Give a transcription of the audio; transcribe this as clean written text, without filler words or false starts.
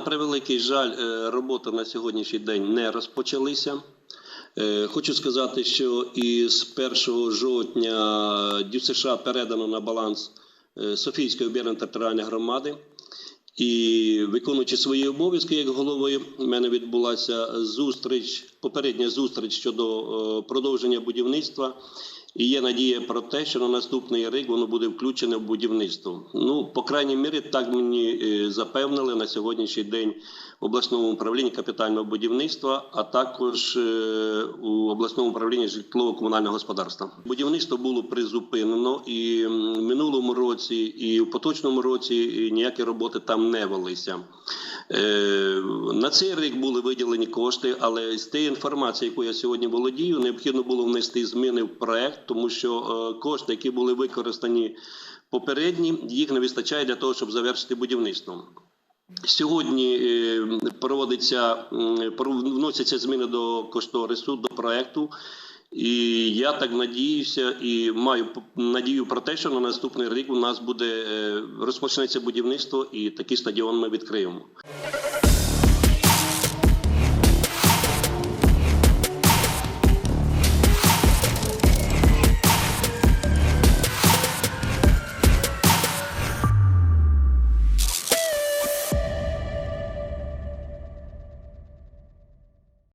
превеликий жаль, робота на сьогоднішній день не розпочалися. Хочу сказати, що із 1 жовтня ДЮСШ передано на баланс Софійської об'єднаної територіальної громади. І виконуючи свої обов'язки як голови, в мене відбулася попередня зустріч щодо продовження будівництва. І є надія про те, що на наступний рік воно буде включене в будівництво. Ну, по крайній мірі, так мені запевнили на сьогоднішній день в обласному управлінні капітального будівництва, а також у обласному управлінні житлово-комунального господарства. Будівництво було призупинено і в минулому році, і в поточному році ніякі роботи там не велися. На цей рік були виділені кошти, але з тієї інформації, яку я сьогодні володію, необхідно було внести зміни в проект, тому що кошти, які були використані попередні, їх не вистачає для того, щоб завершити будівництво. Сьогодні вносяться зміни до кошторису, до проекту. І я так надіюся і маю надію про те, що на наступний рік у нас розпочнеться будівництво і такий стадіон ми відкриємо.